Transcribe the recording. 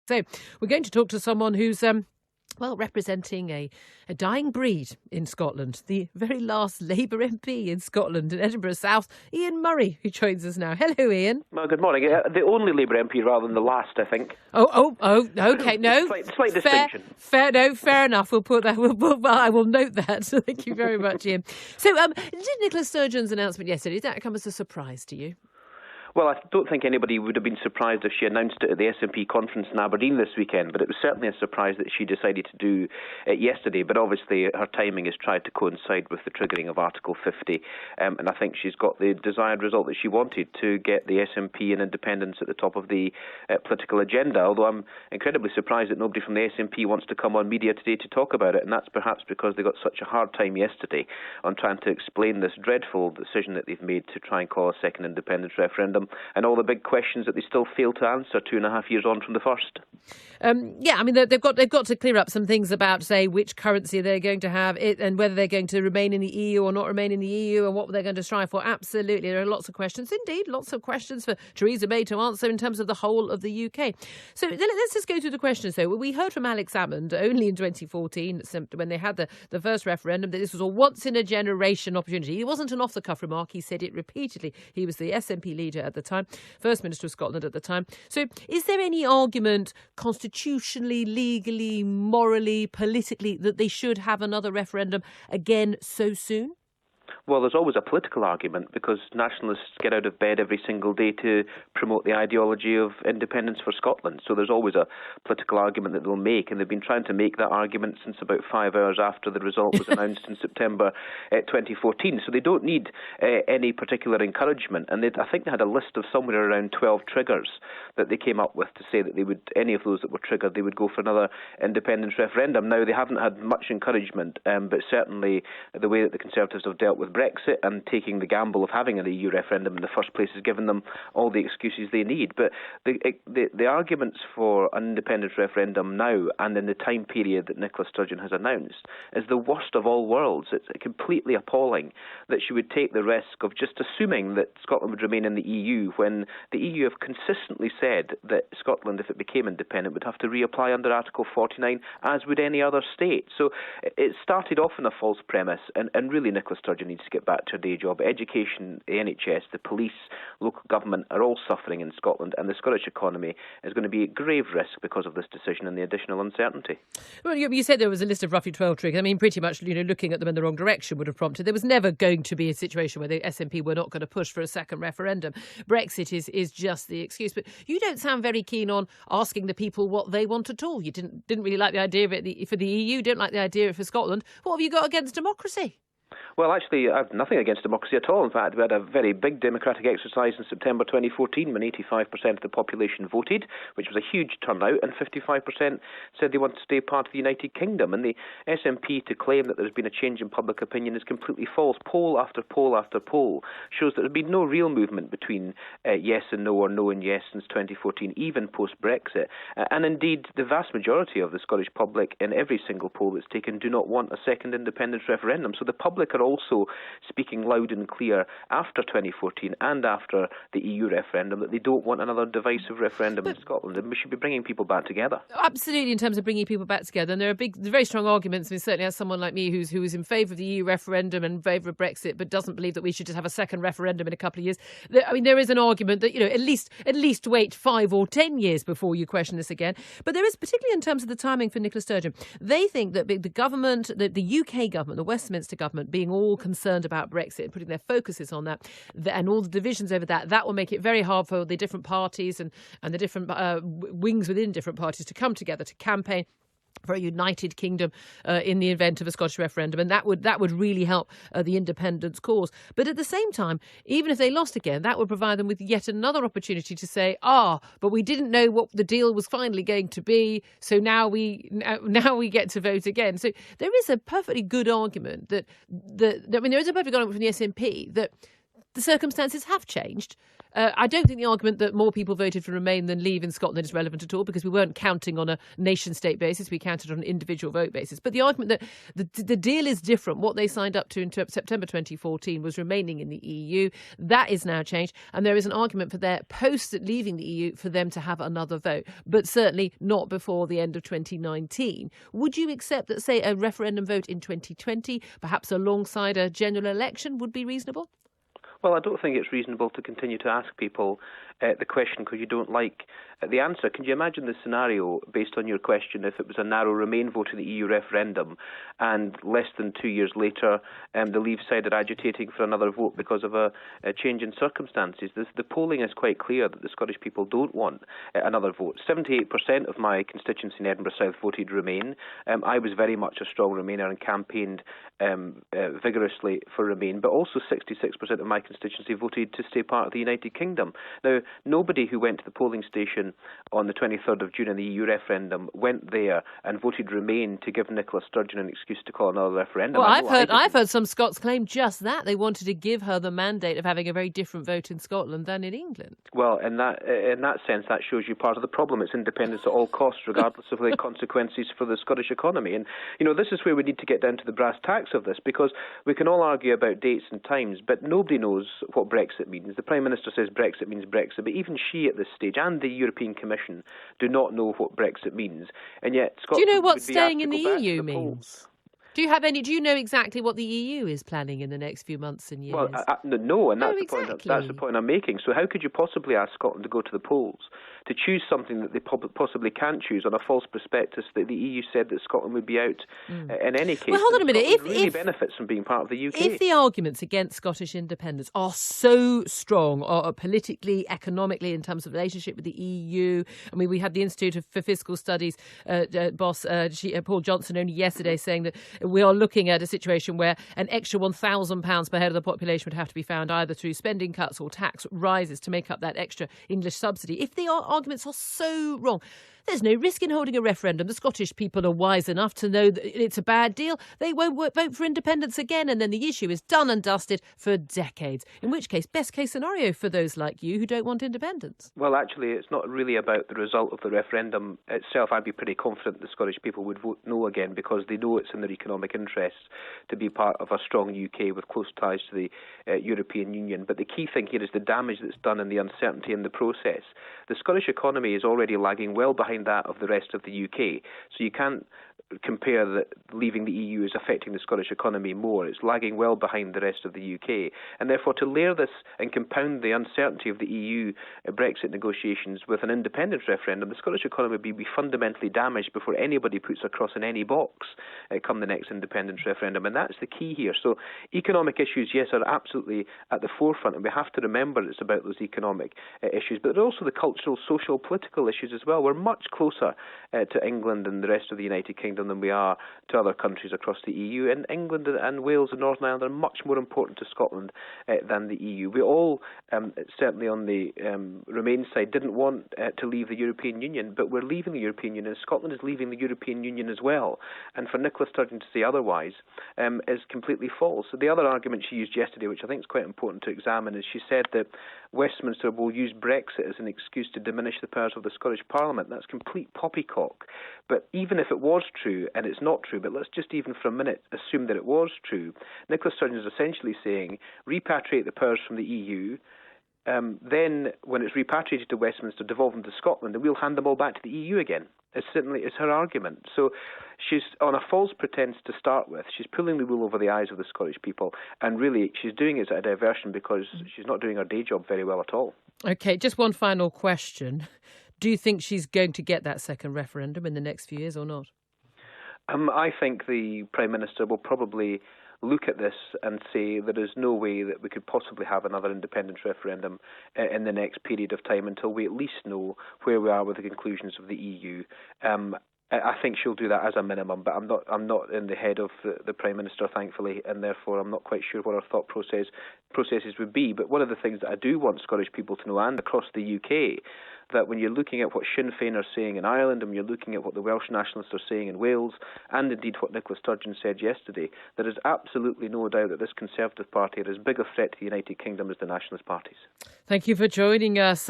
So we're going to talk to someone who's representing a dying breed in Scotland, the very last Labour MP in Scotland in Edinburgh South, Ian Murray, who joins us now. Hello, Ian. Well, good morning. The only Labour MP rather than the last, I think. Okay, no. Slight distinction. Fair enough. We'll put that. I will note that. Thank you very much, Ian. So, did Nicola Sturgeon's announcement yesterday, did that come as a surprise to you? Well, I don't think anybody would have been surprised if she announced it at the SNP conference in Aberdeen this weekend, but it was certainly a surprise that she decided to do it yesterday. But obviously her timing has tried to coincide with the triggering of Article 50, and I think she's got the desired result that she wanted, to get the SNP and independents at the top of the political agenda, although I'm incredibly surprised that nobody from the SNP wants to come on media today to talk about it, and that's perhaps because they got such a hard time yesterday on trying to explain this dreadful decision that they've made to try and call a second independence referendum, and all the big questions that they still fail to answer 2.5 years on from the first. They've got to clear up some things about, say, which currency they're going to have, and whether they're going to remain in the EU or not remain in the EU, and what they're going to strive for. Absolutely, there are lots of questions, indeed, lots of questions for Theresa May to answer in terms of the whole of the UK. So let's just go through the questions, though. We heard from Alex Salmond only in 2014, when they had the first referendum, that this was a once-in-a-generation opportunity. It wasn't an off-the-cuff remark. He said it repeatedly. He was the SNP leader at the time, First Minister of Scotland at the time. So is there any argument constitutionally, legally, morally, politically that they should have another referendum again so soon? Well, there's always a political argument, because nationalists get out of bed every single day to promote the ideology of independence for Scotland. So there's always a political argument that they'll make, and they've been trying to make that argument since about 5 hours after the result was announced in September 2014. So they don't need any particular encouragement. And I think they had a list of somewhere around 12 triggers that they came up with to say that they would, any of those that were triggered, they would go for another independence referendum. Now, they haven't had much encouragement, but certainly the way that the Conservatives have dealt with Brexit and taking the gamble of having an EU referendum in the first place has given them all the excuses they need. But the arguments for an independence referendum now and in the time period that Nicola Sturgeon has announced is the worst of all worlds. It's completely appalling that she would take the risk of just assuming that Scotland would remain in the EU, when the EU have consistently said that Scotland, if it became independent, would have to reapply under Article 49, as would any other state. So it started off on a false premise, and really Nicola Sturgeon needs to get back to her day job. Education, the NHS, the police, local government are all suffering in Scotland, and the Scottish economy is going to be at grave risk because of this decision and the additional uncertainty. Well, you said there was a list of roughly 12 triggers. I mean, pretty much, looking at them in the wrong direction would have prompted. There was never going to be a situation where the SNP were not going to push for a second referendum. Brexit is just the excuse. But you don't sound very keen on asking the people what they want at all. You didn't really like the idea of it for the EU, don't like the idea of it for Scotland. What have you got against democracy? Well, actually, I have nothing against democracy at all. In fact, we had a very big democratic exercise in September 2014 when 85% of the population voted, which was a huge turnout, and 55% said they want to stay part of the United Kingdom. And the SNP to claim that there's been a change in public opinion is completely false. Poll after poll after poll shows that there's been no real movement between yes and no, or no and yes, since 2014, even post-Brexit. And indeed, the vast majority of the Scottish public, in every single poll that's taken, do not want a second independence referendum. So the public are also speaking loud and clear after 2014 and after the EU referendum that they don't want another divisive referendum in Scotland, and we should be bringing people back together. Absolutely, in terms of bringing people back together. And there are very strong arguments. I mean, certainly as someone like me who is in favour of the EU referendum and in favour of Brexit, but doesn't believe that we should just have a second referendum in a couple of years. There is an argument that, at least wait 5 or 10 years before you question this again. But there is, particularly in terms of the timing for Nicola Sturgeon, they think that the government, the UK government, the Westminster government, being all concerned about Brexit and putting their focuses on that, and all the divisions over that will make it very hard for the different parties and the different wings within different parties to come together to campaign for a united kingdom in the event of a Scottish referendum, and that would really help the independence cause. But at the same time, even if they lost again, that would provide them with yet another opportunity to say, but we didn't know what the deal was finally going to be, so now we get to vote again. So there is a perfectly good argument there is a perfect argument from the SNP that the circumstances have changed. I don't think the argument that more people voted for Remain than Leave in Scotland is relevant at all, because we weren't counting on a nation-state basis. We counted on an individual vote basis. But the argument that the deal is different. What they signed up to in September 2014 was remaining in the EU. That is now changed. And there is an argument for their post leaving the EU for them to have another vote, but certainly not before the end of 2019. Would you accept that, say, a referendum vote in 2020, perhaps alongside a general election, would be reasonable? Well, I don't think it's reasonable to continue to ask people the question because you don't like the answer. Can you imagine the scenario, based on your question, if it was a narrow Remain vote in the EU referendum and less than 2 years later the Leave side are agitating for another vote because of a change in circumstances? The polling is quite clear that the Scottish people don't want another vote. 78% of my constituency in Edinburgh South voted Remain. I was very much a strong Remainer and campaigned vigorously for Remain, but also 66% of my constituency voted to stay part of the United Kingdom. Now, nobody who went to the polling station on the 23rd of June in the EU referendum went there and voted Remain to give Nicola Sturgeon an excuse to call another referendum. Well, I've heard some Scots claim just that. They wanted to give her the mandate of having a very different vote in Scotland than in England. Well, in that sense, that shows you part of the problem. It's independence at all costs, regardless of the consequences for the Scottish economy. And, this is where we need to get down to the brass tacks of this, because we can all argue about dates and times, but nobody knows what Brexit means. The Prime Minister says Brexit means Brexit, but even she at this stage and the European Commission do not know what Brexit means. And yet, Scotland, do you know what staying in the EU means? Do you know exactly what the EU is planning in the next few months and years? Well, no, and that's exactly. That's the point I'm making. So how could you possibly ask Scotland to go to the polls to choose something that they possibly can't choose on a false prospectus that the EU said that Scotland would be out in any case? Well, hold on a minute. Scotland really benefits from being part of the UK. If the arguments against Scottish independence are so strong, or politically, economically, in terms of relationship with the EU, I mean, we had the Institute for Fiscal Studies boss, Paul Johnson, only yesterday saying that we are looking at a situation where an extra £1,000 per head of the population would have to be found either through spending cuts or tax rises to make up that extra English subsidy. If the arguments are so wrong, there's no risk in holding a referendum. The Scottish people are wise enough to know that it's a bad deal. They won't vote for independence again, and then the issue is done and dusted for decades. In which case, best case scenario for those like you who don't want independence. Well, actually, it's not really about the result of the referendum itself. I'd be pretty confident the Scottish people would vote no again, because they know it's in their economic interests to be part of a strong UK with close ties to the European Union. But the key thing here is the damage that's done and the uncertainty in the process. The Scottish economy is already lagging well behind that of the rest of the UK. So you can't compare that leaving the EU is affecting the Scottish economy more. It's lagging well behind the rest of the UK. And therefore, to layer this and compound the uncertainty of the EU Brexit negotiations with an independence referendum, the Scottish economy will be fundamentally damaged before anybody puts a cross in any box come the next independence referendum. And that's the key here. So economic issues, yes, are absolutely at the forefront, and we have to remember it's about those economic issues. But there are also the cultural, social, political issues as well. We're much closer to England and the rest of the United Kingdom than we are to other countries across the EU. And England and Wales and Northern Ireland are much more important to Scotland than the EU. We all, certainly on the Remain side, didn't want to leave the European Union, but we're leaving the European Union, and Scotland is leaving the European Union as well. And for Nicola Sturgeon to say otherwise is completely false. So the other argument she used yesterday, which I think is quite important to examine, is she said that Westminster will use Brexit as an excuse to diminish the powers of the Scottish Parliament. That's complete poppycock. But even if it was true, and it's not true, but let's just even for a minute assume that it was true, Nicola Sturgeon is essentially saying repatriate the powers from the EU, then when it's repatriated to Westminster, devolve them to Scotland, and we'll hand them all back to the EU again. It's her argument. So she's on a false pretense to start with. She's pulling the wool over the eyes of the Scottish people, and really she's doing it as a diversion because she's not doing her day job very well at all. OK, just one final question. Do you think she's going to get that second referendum in the next few years or not? I think the Prime Minister will probably look at this and say there is no way that we could possibly have another independence referendum in the next period of time until we at least know where we are with the conclusions of the EU. I think she'll do that as a minimum, but I'm not in the head of the Prime Minister, thankfully, and therefore I'm not quite sure what her thought processes would be. But one of the things that I do want Scottish people to know, and across the UK, that when you're looking at what Sinn Féin are saying in Ireland, and when you're looking at what the Welsh nationalists are saying in Wales, and indeed what Nicola Sturgeon said yesterday, there is absolutely no doubt that this Conservative Party are as big a threat to the United Kingdom as the nationalist parties. Thank you for joining us.